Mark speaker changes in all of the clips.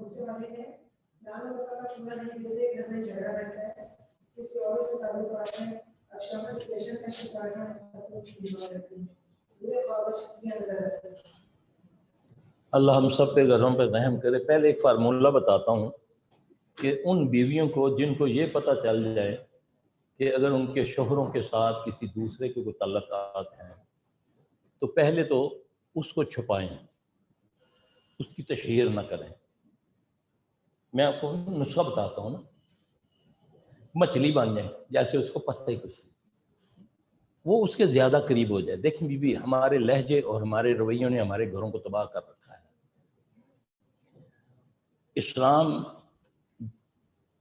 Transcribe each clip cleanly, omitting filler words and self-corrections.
Speaker 1: دوسرے والے ہیں نام کا چنا نہیں دیتے، گھر میں جھگڑا رہتا ہے، کسی اور سے تعلق آتے ہیں، اب شامل پیشنٹ کا شکار ہیں، بیمار رہتے ہیں، پورے خواہش کے اندر رہتے ہیں۔
Speaker 2: اللہ ہم سب پہ گھروں پہ رحم کرے۔ پہلے ایک فارمولہ بتاتا ہوں کہ ان بیویوں کو جن کو یہ پتہ چل جائے کہ اگر ان کے شوہروں کے ساتھ کسی دوسرے کے کوئی تعلقات ہیں تو پہلے تو اس کو چھپائیں، اس کی تشہیر نہ کریں۔ میں آپ کو نسخہ بتاتا ہوں نا، مچھلی بن جائے جیسے اس کو پتہ ہی کچھ، وہ اس کے زیادہ قریب ہو جائے۔ دیکھیں بی بی، ہمارے لہجے اور ہمارے رویوں نے ہمارے گھروں کو تباہ کر رکھا ہے۔ اسلام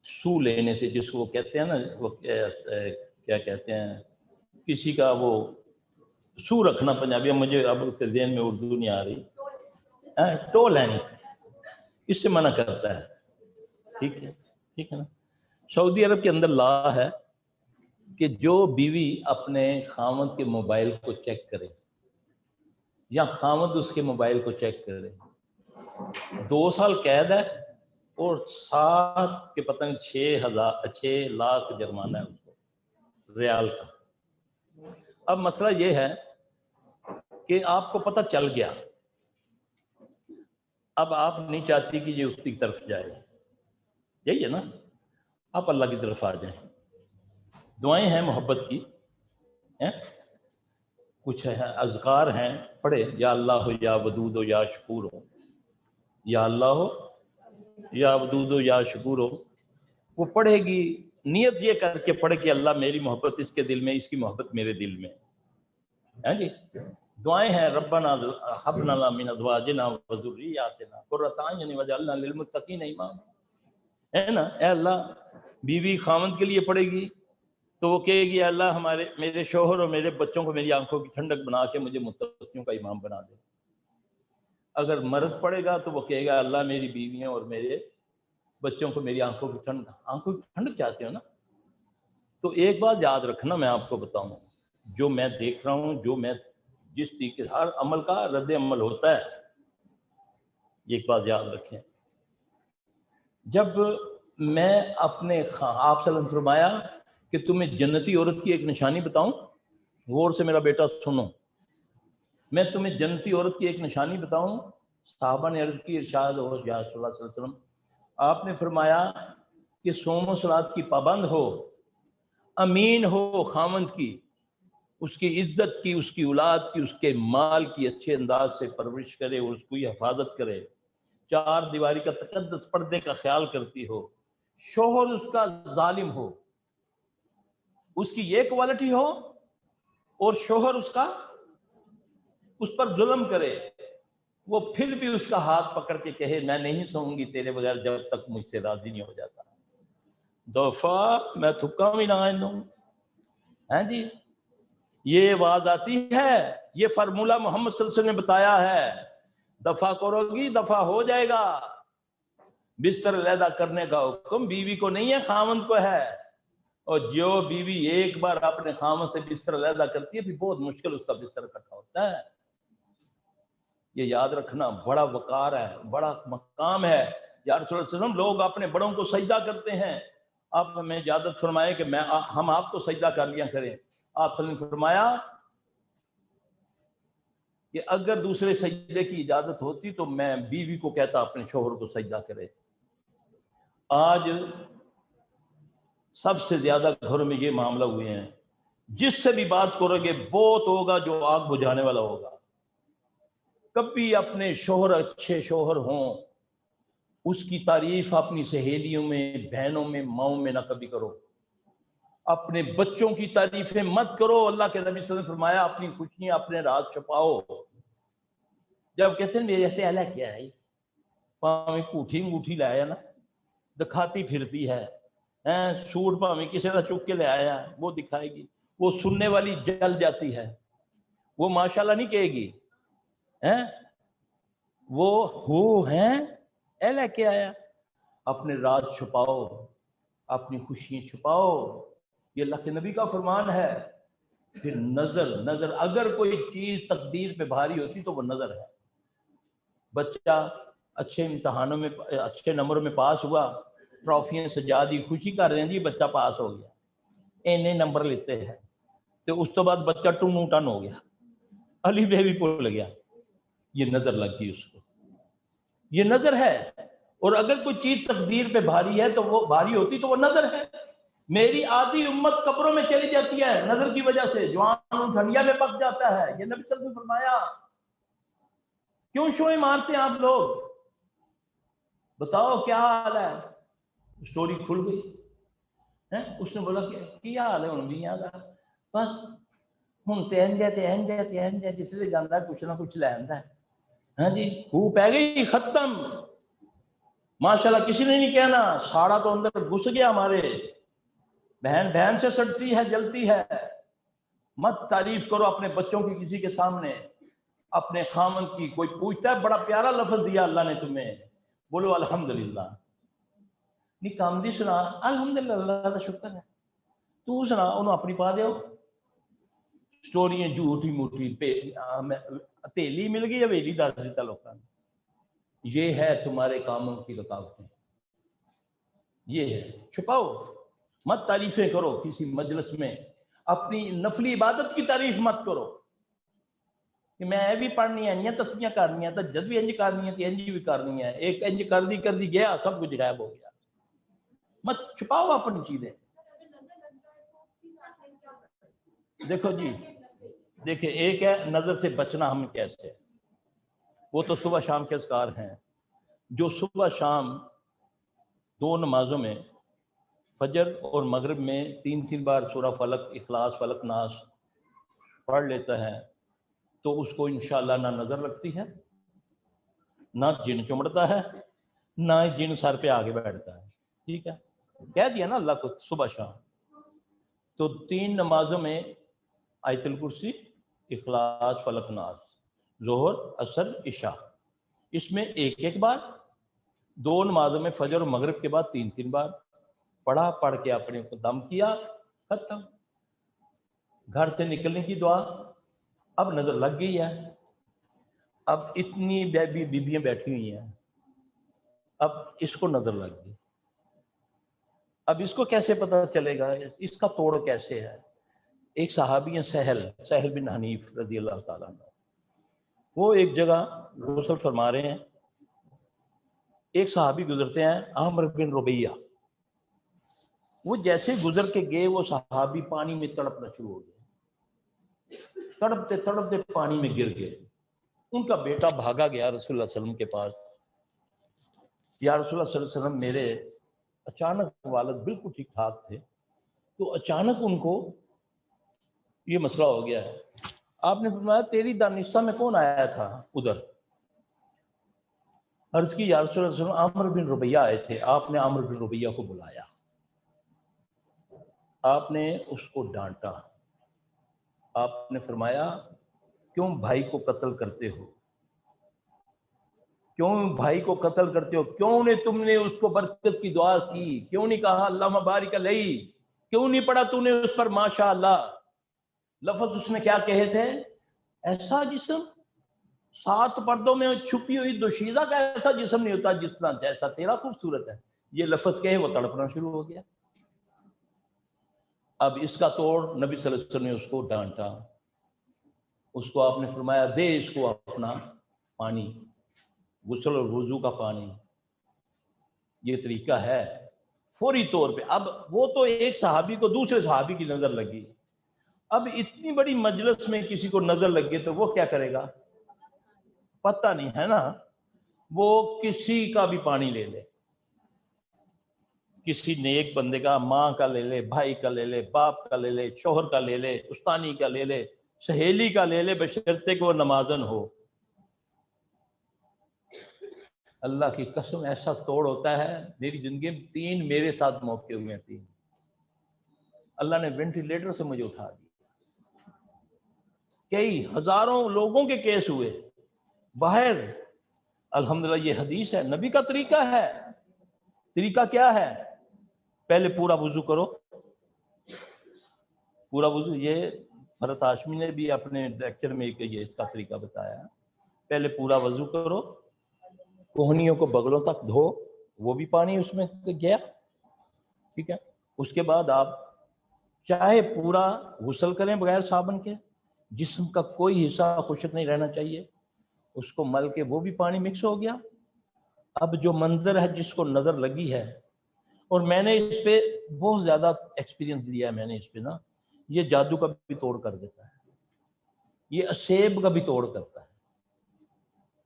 Speaker 2: سو لینے سے، جس کو وہ کہتے ہیں نا، وہ کیا کہتے ہیں، کسی کا وہ سو رکھنا، پنجابی مجھے اب اس کے ذہن میں اردو نہیں آ رہی، ٹو لینگ، اس سے منع کرتا ہے۔ ٹھیک ہے، ٹھیک ہے نا۔ سعودی عرب کے اندر لا ہے کہ جو بیوی اپنے خاوند کے موبائل کو چیک کرے یا خاوند اس کے موبائل کو چیک کرے، 2 سال قید ہے اور 7 کے پتہ نہیں 6 لاکھ جرمانہ ہے اس کو، ریال کا۔ اب مسئلہ یہ ہے کہ آپ کو پتہ چل گیا، اب آپ نہیں چاہتی کہ یہ اس کی طرف جائے، یہی ہے نا، آپ اللہ کی طرف آ جائیں۔ دعائیں ہیں محبت کی، کچھ ہے اذکار ہیں، پڑھے، یا اللہ ہو، یا ودود ہو، یا شکور ہو، یا اللہ ہو، یا ودود ہو، یا شکور ہو۔ وہ پڑھے گی، نیت یہ کر کے پڑھے کہ اللہ میری محبت اس کے دل میں، اس کی محبت میرے دل میں ہے جی۔ دعائیں ہیں، ربنا ہب لنا من ازواجنا وذریاتنا قرۃ اعین واجعلنا للمتقین اماما، ہے نا۔ اے اللہ، بیوی خاوند کے لیے پڑھے گی تو وہ کہے گی اللہ میرے شوہر اور میرے بچوں کو میری آنکھوں کی ٹھنڈک بنا کے مجھے متقیوں کا امام بنا دے۔ اگر مرد پڑھے گا تو وہ کہے گا اللہ میری بیویوں اور میرے بچوں کو میری آنکھوں کی ٹھنڈک چاہتے ہو نا۔ تو ایک بات یاد رکھنا، میں آپ کو بتاؤں، جو میں دیکھ رہا ہوں، جو میں جس طریقے ہر عمل کا رد عمل ہوتا ہے، یہ ایک بات یاد رکھیں۔ جب میں اپنے آپ صلی اللہ علیہ وسلم فرمایا کہ تمہیں جنتی عورت کی ایک نشانی بتاؤں، غور سے میرا بیٹا سنو، میں تمہیں جنتی عورت کی ایک نشانی بتاؤں۔ صحابہ نے عرض کی، ارشاد ہو یا رسول اللہ صلی اللہ علیہ وسلم، آپ نے فرمایا کہ صوم و صلات کی پابند ہو، امین ہو خاوند کی، اس کی عزت کی، اس کی اولاد کی، اس کے مال کی اچھے انداز سے پرورش کرے اور اس کی حفاظت کرے، 4 دیواری کا تقدس پردے کا خیال کرتی ہو، شوہر اس کا ظالم ہو، اس کی یہ کوالٹی ہو اور شوہر اس پر ظلم کرے، وہ پھر بھی اس کا ہاتھ پکڑ کے کہے میں نہیں سوؤں گی تیرے بغیر جب تک مجھ سے راضی نہیں ہو جاتا، دفعہ میں تھکا بھی نہ دوں، ہیں جی۔ یہ آواز آتی ہے، یہ فارمولہ محمد صلی اللہ علیہ وسلم نے بتایا ہے، دفع کرو گی دفع ہو جائے گا۔ بستر علیحدہ کرنے کا حکم بیوی کو نہیں ہے، خاوند کو ہے، اور جو بیوی ایک بار اپنے خاوند سے بستر علیحدہ کرتی ہے پھر بہت مشکل اس کا بستر اکٹھا ہوتا ہے۔ یہ یاد رکھنا، بڑا وقار ہے، بڑا مقام ہے۔ یا رسول اللہ صلی اللہ علیہ وسلم، لوگ اپنے بڑوں کو سجدہ کرتے ہیں، آپ ہمیں اجازت فرمائے کہ ہم آپ کو سجدہ کر لیا کریں۔ آپ صلی اللہ علیہ وسلم نے فرمایا کہ اگر دوسرے سجدے کی اجازت ہوتی تو میں بیوی کو کہتا اپنے شوہر کو سجدہ کرے۔ آج سب سے زیادہ گھروں میں یہ معاملہ ہوئے ہیں، جس سے بھی بات کرو گے بہت ہوگا جو آگ بجھانے والا ہوگا۔ کبھی اپنے شوہر، اچھے شوہر ہوں، اس کی تعریف اپنی سہیلیوں میں، بہنوں میں، ماؤں میں نہ کبھی کرو۔ اپنے بچوں کی تعریفیں مت کرو۔ اللہ کے نبی صلی اللہ علیہ وسلم نے فرمایا اپنی خوشیاں اپنے راز چھپاؤ۔ جب کہتے ہیں میرے سے الگ کیا ہے، پاویں کوٹھی انگوٹھی لایا نا، دکھاتی پھرتی ہے، سوٹ پاویں کسی کا چک کے لے آیا وہ دکھائے گی، وہ سننے والی جل جاتی ہے، وہ ماشاءاللہ نہیں کہے گی، وہ ہو ہیں اے لے کے آیا۔ اپنے راز چھپاؤ، اپنی خوشیاں چھپاؤ، یہ اللہ کے نبی کا فرمان ہے۔ پھر نظر اگر کوئی چیز تقدیر پہ بھاری ہوتی تو وہ نظر ہے۔ بچہ اچھے امتحانوں میں اچھے نمبروں میں پاس ہوا, ٹرافیاں سجا دی, خوشی کر رہے ہیں جی بچہ پاس ہو گیا, اینے نمبر لیتے ہیں. تو اس تو بعد بچہ ٹن ٹن ہو گیا, علی بے بھی بھول گیا. یہ نظر لگ گئی اس کو, یہ نظر ہے. اور اگر کوئی چیز تقدیر پہ بھاری ہے تو وہ بھاری ہوتی تو وہ نظر ہے. میری آدھی امت قبروں میں چلی جاتی ہے نظر کی وجہ سے, جوان ٹھنڈیا میں پک جاتا ہے. یہ نبی صلی اللہ علیہ وسلم نے فرمایا. کیوں شوئیں مارتے ہیں آپ لوگ؟ بتاؤ کیا حال ہے؟ سٹوری کھل گئی. اس نے بولا کہ کیا حال ہے ہن بھی یہاں دا؟ بس ہن تے انج جس لے جاندا کچھ نہ کچھ لے آندا ہے. ہاں جی ہو پہ گئی ختم. ماشاءاللہ کسی نے نہیں کہنا, ساڑا تو اندر گھس گیا ہمارے. بہن بہن سے سڑتی ہے جلتی ہے. مت تعریف کرو اپنے بچوں کی کسی کے سامنے, اپنے خامن کی. کوئی پوچھتا ہے بڑا پیارا لفظ دیا اللہ نے تمہیں, بولو الحمدللہ. نہیں کام دی سنا الحمدللہ, اللہ کا شکر ہے. تو سنا انہوں اپنی پا دیو. سٹوریاں جھوٹی موٹی ہتھیلی مل گئی حویلی دس دیتا لوگوں نے. یہ ہے تمہارے کاموں کی رکاوٹیں, یہ ہے. چھپاؤ مت, تعریفیں کرو کسی مجلس میں. اپنی نفلی عبادت کی تعریف مت کرو کہ میں بھی پڑھنی ہے, تسبیحاں کرنی ہے, تہجد بھی انج کرنی ہے, انج بھی کرنی ہے. ایک انج کر دی گیا سب کچھ غائب ہو گیا. مت چھپاؤ اپنی چیزیں. دیکھو جی دیکھیں, ایک ہے نظر سے بچنا ہم کیسے, وہ تو صبح شام کے اذکار ہیں جو صبح شام دو نمازوں میں فجر اور مغرب میں 3 بار سورہ فلق, اخلاص, فلق, ناس پڑھ لیتا ہے تو اس کو انشاءاللہ نہ نظر لگتی ہے, نہ جن چمڑتا ہے, نہ جن سر پہ آگے بیٹھتا ہے. ٹھیک ہے, کہہ دیا نا اللہ کو صبح شام. تو 3 نمازوں میں آیت الکرسی, اخلاص, فلق, ناس, ظہر, عصر, عشاء, اس میں ایک بار. 2 نمازوں میں فجر اور مغرب کے بعد 3 بار پڑھا, پڑھ کے اپنے کو دم کیا, ختم. گھر سے نکلنے کی دعا. اب نظر لگ گئی ہے, اب اتنی بیویاں بیٹھی ہوئی ہیں, اب اس کو نظر لگ گئی. اب اس کو کیسے پتہ چلے گا, اس کا توڑ کیسے ہے؟ ایک صحابی ہیں سہل بن حنیف رضی اللہ تعالیٰ عنہ. وہ ایک جگہ غسل فرما رہے ہیں, ایک صحابی گزرتے ہیں عامر بن ربیہ. وہ جیسے گزر کے گئے وہ صحابی پانی میں تڑپنا شروع ہو گئے, تڑپتے تڑپتے پانی میں گر گئے. ان کا بیٹا بھاگا گیا رسول اللہ صلی اللہ علیہ وسلم کے پاس. یا رسول اللہ صلی اللہ علیہ وسلم, میرے اچانک والد بالکل ٹھیک ٹھاک تھے, تو اچانک ان کو یہ مسئلہ ہو گیا ہے. آپ نے فرمایا تیری دانستہ میں کون آیا تھا ادھر؟ عرض کی یا رسول اللہ صلی اللہ علیہ وسلم عامر بن ربیہ آئے تھے. آپ نے عامر بن ربیہ کو بلایا, آپ نے اس کو ڈانٹا. آپ نے فرمایا کیوں بھائی کو قتل کرتے ہو, کیوں بھائی کو قتل کرتے ہو, کیوں نے تم نے اس کو برکت کی دعا کی, کیوں نہیں کہا اللہم بارک علیہ, کیوں نہیں پڑھا تو نے اس پر ماشاء اللہ؟ لفظ اس نے کیا کہے تھے؟ ایسا جسم 7 پردوں میں چھپی ہوئی دوشیزہ کا ایسا جسم نہیں ہوتا جس طرح جیسا تیرا خوبصورت ہے. یہ لفظ کہے وہ تڑپنا شروع ہو گیا. اب اس کا توڑ نبی صلی اللہ علیہ وسلم نے اس کو ڈانٹا. اس کو آپ نے فرمایا دے اس کو اپنا پانی, غسل اور وضو کا پانی. یہ طریقہ ہے فوری طور پہ. اب وہ تو ایک صحابی کو دوسرے صحابی کی نظر لگی. اب اتنی بڑی مجلس میں کسی کو نظر لگے تو وہ کیا کرے گا؟ پتہ نہیں ہے نا. وہ کسی کا بھی پانی لے لے, کسی نیک بندے کا, ماں کا لے لے, بھائی کا لے لے, باپ کا لے لے, شوہر کا لے لے, استانی کا لے لے, سہیلی کا لے لے, بشرطے کہ وہ نمازن ہو. اللہ کی قسم ایسا توڑ ہوتا ہے. میری زندگی میں 3 میرے ساتھ موقع ہوئے ہیں. 3 اللہ نے وینٹیلیٹر سے مجھے اٹھا دیا. کئی ہزاروں لوگوں کے کیس ہوئے باہر. الحمدللہ یہ حدیث ہے, نبی کا طریقہ ہے. طریقہ کیا ہے؟ پہلے پورا وضو کرو, پورا وضو. یہ فرت ہاشمی نے بھی اپنے لیکچر میں یہ اس کا طریقہ بتایا. پہلے پورا وضو کرو, کوہنیوں کو بغلوں تک دھو، وہ بھی پانی اس میں گیا، ٹھیک ہے. اس کے بعد آپ چاہے پورا غسل کریں بغیر صابن کے، جسم کا کوئی حصہ خشک نہیں رہنا چاہیے، اس کو مل کے وہ بھی پانی مکس ہو گیا. اب جو منظر ہے جس کو نظر لگی ہے، اور میں نے اس پہ بہت زیادہ ایکسپیرینس لیا ہے، میں نے اس پہ نا، یہ جادو کا بھی توڑ کر دیتا ہے، یہ سیب کا بھی توڑ کرتا ہے،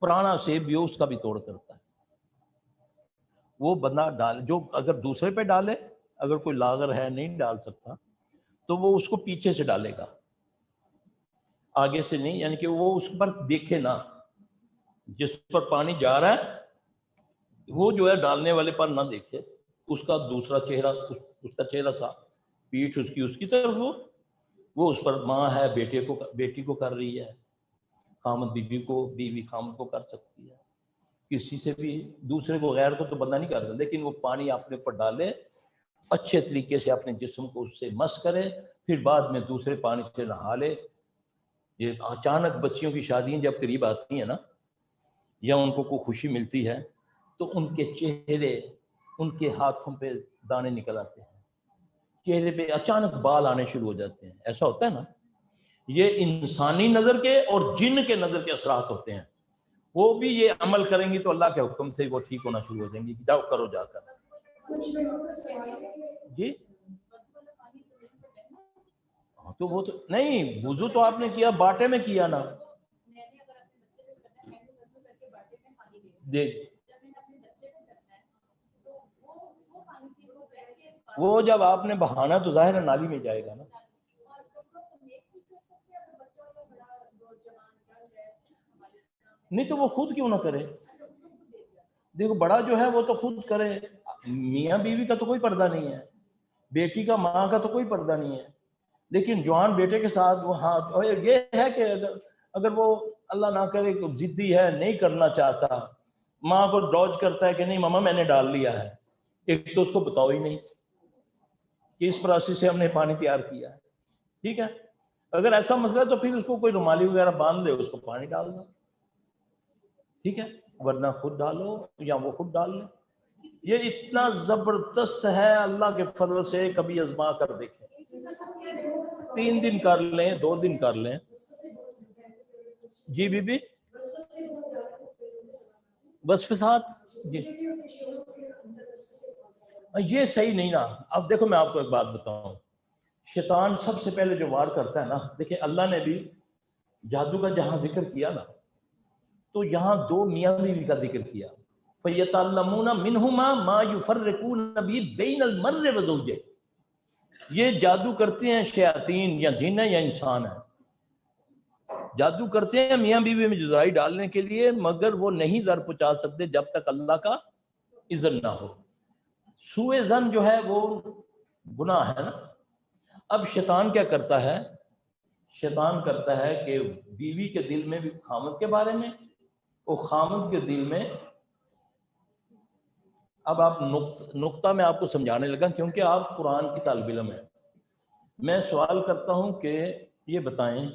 Speaker 2: پرانا سیب بھی ہو اس کا بھی توڑ کرتا ہے. وہ بندہ ڈال، جو اگر دوسرے پہ ڈالے، اگر کوئی لاغر ہے نہیں ڈال سکتا تو وہ اس کو پیچھے سے ڈالے گا، آگے سے نہیں، یعنی کہ وہ اس پر دیکھے نہ، جس پر پانی جا رہا ہے وہ جو ہے ڈالنے والے پر نہ دیکھے، اس کا دوسرا چہرہ، اس کا چہرہ صاف، پیٹھ اس کی طرف ہو، وہ اس پر ماں ہے بیٹی کو کر رہی ہے، خامد بیوی کو، بیوی خامد کو کر سکتی ہے، کسی سے بھی، دوسرے کو، غیر کو تو بندہ نہیں کرتا، لیکن وہ پانی اپنے اوپر ڈالے، اچھے طریقے سے اپنے جسم کو اس سے مس کرے، پھر بعد میں دوسرے پانی سے نہا لے. یہ اچانک بچیوں کی شادیاں جب قریب آتی ہیں نا، یا ان کو کوئی خوشی ملتی ہے تو ان کے چہرے، ان کے ہاتھوں پہ دانے نکل آتے ہیں، چہرے پہ اچانک بال آنے شروع ہو جاتے ہیں، ایسا ہوتا ہے نا. یہ انسانی نظر کے اور جن کے نظر کے اثرات ہوتے ہیں. وہ بھی یہ عمل کریں گی تو اللہ کے حکم سے وہ ٹھیک ہونا شروع ہو جائیں گی. جاؤ کرو جا کر. جی تو وہ تو نہیں، وضو تو آپ نے کیا باٹے میں کیا نا، وہ جب آپ نے بہانا تو ظاہر نالی میں جائے گا نا. نہیں تو وہ خود کیوں نہ کرے؟ دیکھو بڑا جو ہے وہ تو خود کرے، میاں بیوی کا تو کوئی پردہ نہیں ہے، بیٹی کا ماں کا تو کوئی پردہ نہیں ہے، لیکن جوان بیٹے کے ساتھ وہ، ہاں یہ ہے کہ اگر وہ اللہ نہ کرے تو ضدی ہے، نہیں کرنا چاہتا، ماں کو ڈاج کرتا ہے کہ نہیں ماما میں نے ڈال لیا ہے، ایک تو اس کو بتاؤ ہی نہیں کہ اس پروسیس سے ہم نے پانی تیار کیا ہے، ٹھیک ہے. اگر ایسا مسئلہ ہے تو پھر اس کو کوئی رومالی وغیرہ باندھ دے، اس کو پانی ڈال دو، ٹھیک ہے، ورنہ خود ڈالو یا وہ خود ڈال لے. یہ اتنا زبردست ہے، اللہ کے فضل سے کبھی آزما کر دیکھیں. 3 دن کر لیں، 2 دن کر لیں. جی بی بی وصفات، جی یہ صحیح نہیں نا. اب دیکھو میں آپ کو ایک بات بتاؤں، شیطان سب سے پہلے جو وار کرتا ہے نا، دیکھیں اللہ نے بھی جادو کا جہاں ذکر کیا نا تو یہاں 2 میاں بیوی کا ذکر کیا، فَيَتَعَلَّمُونَ مِنْهُمَا مَا يُفَرِّقُونَ بِهِ بَيْنَ الْمَرِّ وَزَوْجِهِ. یہ جادو کرتے ہیں شیاطین، یا جن ہے یا انسان ہے، جادو کرتے ہیں میاں بیوی میں جدائی ڈالنے کے لیے، مگر وہ نہیں زر پہنچا سکتے جب تک اللہ کا اذن نہ ہو. سوء ظن جو ہے وہ گناہ ہے نا. اب شیطان کیا کرتا ہے؟ شیطان کرتا ہے کہ بیوی کے دل میں بھی خامد کے بارے میں، اور خامد کے دل میں، اب آپ نقطہ میں آپ کو سمجھانے لگا کیونکہ آپ قرآن کی طالب علم ہیں. میں سوال کرتا ہوں کہ یہ بتائیں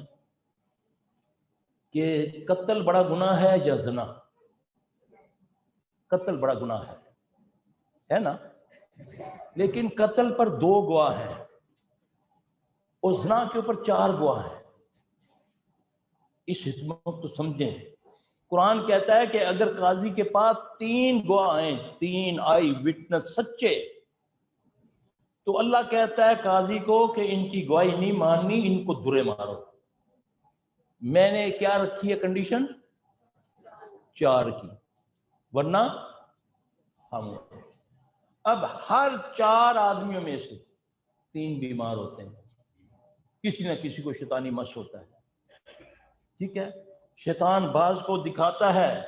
Speaker 2: کہ قتل بڑا گناہ ہے یا زنا؟ قتل بڑا گناہ ہے نا، لیکن قتل پر 2 گواہ ہیں اور زنا کے اوپر 4 گواہ ہیں. اس حکمت کو سمجھیں. قرآن کہتا ہے کہ اگر قاضی کے پاس 3 گواہ ہیں، 3 آئی وٹنس سچے، تو اللہ کہتا ہے قاضی کو کہ ان کی گواہی نہیں ماننی، ان کو درے مارو. میں نے کیا رکھی ہے کنڈیشن؟ 4 کی، ورنہ ہم. اب ہر 4 آدمیوں میں سے 3 بیمار ہوتے ہیں، کسی نہ کسی کو شیطانی مس ہوتا ہے، ٹھیک ہے. شیطان بعض کو دکھاتا ہے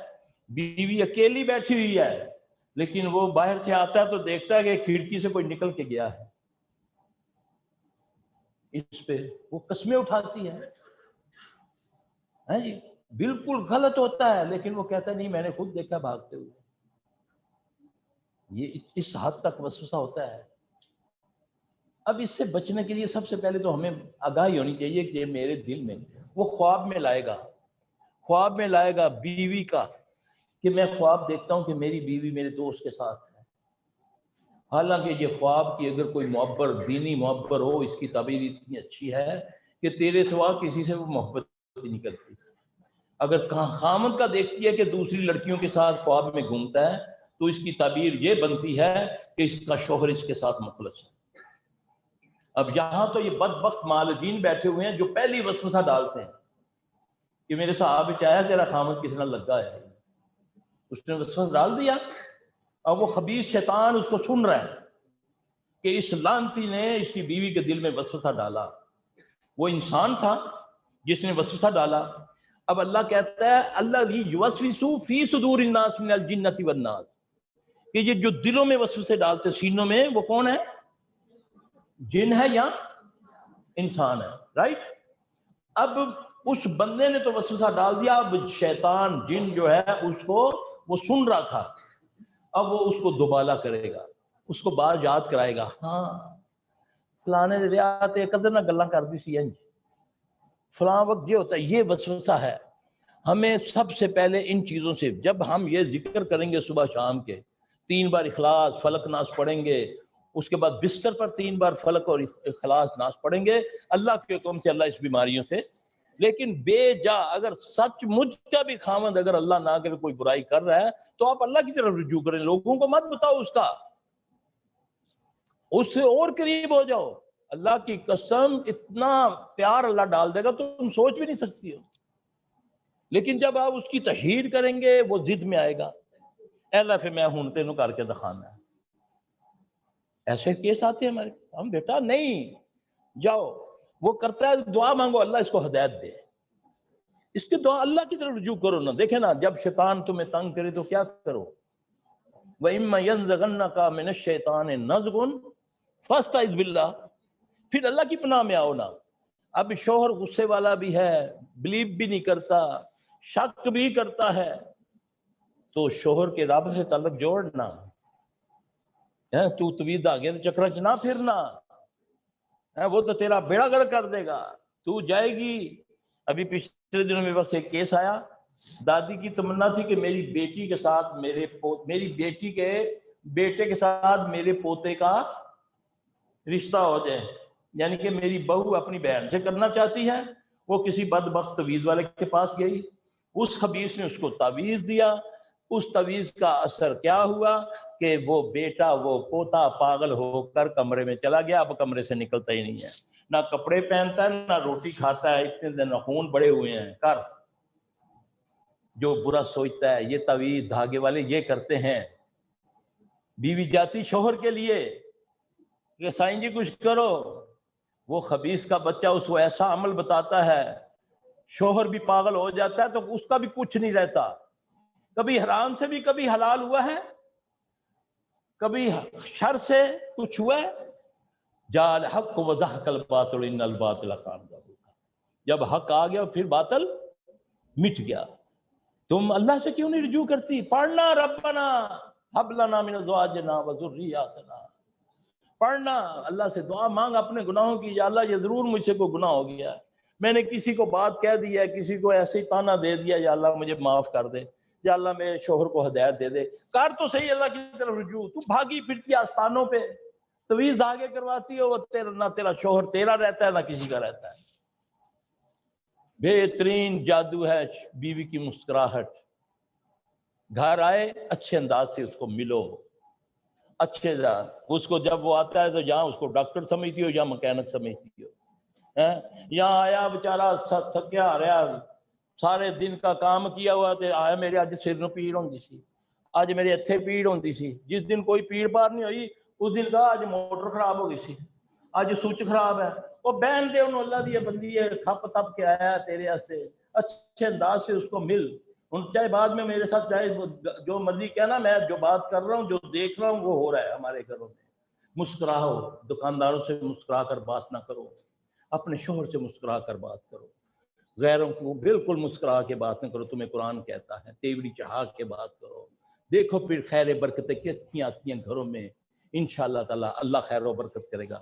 Speaker 2: بیوی اکیلی بیٹھی ہوئی ہے، لیکن وہ باہر سے آتا ہے تو دیکھتا ہے کہ کھڑکی سے کوئی نکل کے گیا ہے، اس پہ وہ قسمیں اٹھاتی ہے. ہاں جی بالکل غلط ہوتا ہے، لیکن وہ کہتا ہے نہیں میں نے خود دیکھا بھاگتے ہوئے. یہ اس حد تک وسوسہ ہوتا ہے. اب اس سے بچنے کے لیے سب سے پہلے تو ہمیں آگاہی ہونی چاہیے کہ میرے دل میں وہ خواب میں لائے گا بیوی کا کہ میں خواب دیکھتا ہوں کہ میری بیوی میرے دوست کے ساتھ ہے، حالانکہ یہ خواب کی اگر کوئی معبر دینی معبر ہو، اس کی تعبیر اتنی اچھی ہے کہ تیرے سوا کسی سے وہ محبت ہی نہیں کرتی۔ اگر خامد کا دیکھتی ہے کہ دوسری لڑکیوں کے ساتھ خواب میں گھومتا ہے تو اس کی تعبیر یہ بنتی ہے کہ اس کا شوہر اس کے ساتھ مخلص ہے۔ اب یہاں تو یہ بدبخت معالجین بیٹھے ہوئے ہیں جو پہلی وسوسہ ڈالتے ہیں کہ میرے صاحب چاہے تیرا خامد کس نہ لگا ہے، اس نے وسوسہ ڈال دیا، اب وہ خبیث شیطان اس کو سن رہا ہے کہ اس لعنتی نے اس کی بیوی کے دل میں وسوسہ ڈالا۔ وہ انسان تھا جس نے وسوسہ ڈالا۔ اب اللہ کہتا ہے الذی یوسوس فی صدور الناس من الجنۃ والناس، کہ یہ جو دلوں میں وسوسے ڈالتے سینوں میں، وہ کون ہے؟ جن ہے یا انسان ہے، رائٹ؟ اب اس بندے نے تو وسوسہ ڈال دیا، اب شیطان جن جو ہے اس کو وہ سن رہا تھا، اب وہ اس کو دوبالا کرے گا، اس کو بار یاد کرائے گا، ہاں فلانے دے ویاہ تے قدر نہ گلاں کردی سی، فلاں وقت یہ ہوتا ہے۔ یہ وسوسہ ہے۔ ہمیں سب سے پہلے ان چیزوں سے، جب ہم یہ ذکر کریں گے صبح شام کے 3 بار اخلاص فلق ناس پڑھیں گے، اس کے بعد بستر پر 3 بار فلق اور اخلاص ناس پڑھیں گے، اللہ کے حکم سے اللہ اس بیماریوں سے۔ لیکن بے جا اگر سچ مجھ کا بھی خامد اگر اللہ نہ کرے کوئی برائی کر رہا ہے تو آپ اللہ کی طرف رجوع کریں، لوگوں کو مت بتاؤ اس کا، اس سے اور قریب ہو جاؤ۔ اللہ کی قسم اتنا پیار اللہ ڈال دے گا تو تم سوچ بھی نہیں سکتی ہو۔ لیکن جب آپ اس کی تشہیر کریں گے وہ ضد میں آئے گا، اے اللہ پھر میں ہوں تینوں کر کے دکھانا ہے۔ ایسے کیس آتے ہیں ہمارے، ہم بیٹا نہیں جاؤ، وہ کرتا ہے دعا مانگو اللہ اس کو ہدایت دے، اس کی دعا اللہ کی طرف رجوع کرو نا۔ دیکھیں نا جب شیطان تمہیں تنگ کرے تو کیا کرو، وَإِمَّا يَنزَغَنَّكَ مِنَ الشَّيْطَانِ نَزْغٌ فَاسْتَعِذْ بِاللَّهِ، پھر اللہ کی پناہ میں آؤ نا۔ اب شوہر غصے والا بھی ہے، بلیو بھی نہیں کرتا، شک بھی کرتا ہے، تو شوہر کے رب سے تعلق جوڑنا، تو طویل دھاگے چکر چ نہ پھرنا، وہ تو تیرا بیڑا گرک کر دے گا، تو جائے گی۔ ابھی پچھلے دنوں میرے پاس ایک کیس آیا، دادی کی تمنا تھی کہ میری بیٹی کے ساتھ میری بیٹی کے بیٹے کے ساتھ میرے پوتے کا رشتہ ہو جائے، یعنی کہ میری بہو اپنی بہن سے کرنا چاہتی ہے۔ وہ کسی بدبخت تعویذ والے کے پاس گئی، اس خبیث نے اس کو تعویذ دیا، اس تعویذ کا اثر کیا ہوا کہ وہ بیٹا وہ پوتا پاگل ہو کر کمرے میں چلا گیا، اب کمرے سے نکلتا ہی نہیں ہے، نہ کپڑے پہنتا ہے نہ روٹی کھاتا ہے، اتنے دن خون بڑے ہوئے ہیں۔ کر جو برا سوچتا ہے، یہ تعویذ دھاگے والے یہ کرتے ہیں۔ بیوی جاتی شوہر کے لیے کہ سائیں جی کچھ کرو، وہ خبیث کا بچہ اس کو ایسا عمل بتاتا ہے، شوہر بھی پاگل ہو جاتا ہے، تو اس کا بھی کچھ نہیں رہتا۔ کبھی حرام سے بھی کبھی حلال ہوا ہے، کبھی شر سے کچھ ہوا ہے۔ جاء الحق وزهق الباطل ان الباطل کان زہوقا، جب حق آ گیا پھر باطل مٹ گیا۔ تم اللہ سے کیوں نہیں رجوع کرتی؟ پڑھنا ربنا ہب لنا من ازواجنا وذریاتنا، پڑھنا اللہ سے دعا مانگ اپنے گناہوں کی، یا اللہ یہ ضرور مجھ سے کوئی گناہ ہو گیا ہے، میں نے کسی کو بات کہہ دی ہے، کسی کو ایسے تانا دے دیا، یا اللہ مجھے معاف کر دے، یا اللہ میرے شوہر کو ہدایت دے دے۔ کر تو صحیح اللہ کی طرف رجوع، تو بھاگی پھرتی آستانوں پہ طویل دھاگے کرواتی ہو، وہ نہ تیرا شوہر تیرا رہتا ہے نہ کسی کا رہتا ہے۔ بہترین جادو ہے بیوی کی مسکراہٹ، گھر آئے اچھے انداز سے اس کو ملو، اچھے اس کو جب وہ آتا ہے تو جہاں اس کو ڈاکٹر سمجھتی ہو یا مکینک سمجھتی ہو، یہاں آیا بیچارہ تھکیا رہا، سارے دن کا کام کیا ہوا تے آیا میرے اج سر نو پیڑ ہوندی سی، اج میرے اتھے پیڑ ہوندی سی، جس دن کوئی پیڑ پار نہیں ہوئی اس دن کہا اج موٹر خراب ہو گئی سی، اج سوئچ خراب ہے، وہ بہن دے انہوں اللہ دی بندی ہے، کھپ تپ کے آیا ہے تیرے واسطے، اچھے انداز سے اس کو مل۔ چاہے بعد میں میرے ساتھ چاہے جو مرضی کہنا، میں جو بات کر رہا ہوں جو دیکھ رہا ہوں وہ ہو رہا ہے ہمارے گھروں میں۔ مسکراؤ، دکانداروں سے مسکرا کر بات نہ کرو، اپنے شوہر سے مسکرا کر بات کرو، غیروں کو بالکل مسکرا کے بات نہ کرو، تمہیں قرآن کہتا ہے تیوڑی چڑھا کے بات کرو۔ دیکھو پھر خیر برکتیں کتنی آتی ہیں گھروں میں، انشاءاللہ تعالی اللہ خیر و برکت کرے گا۔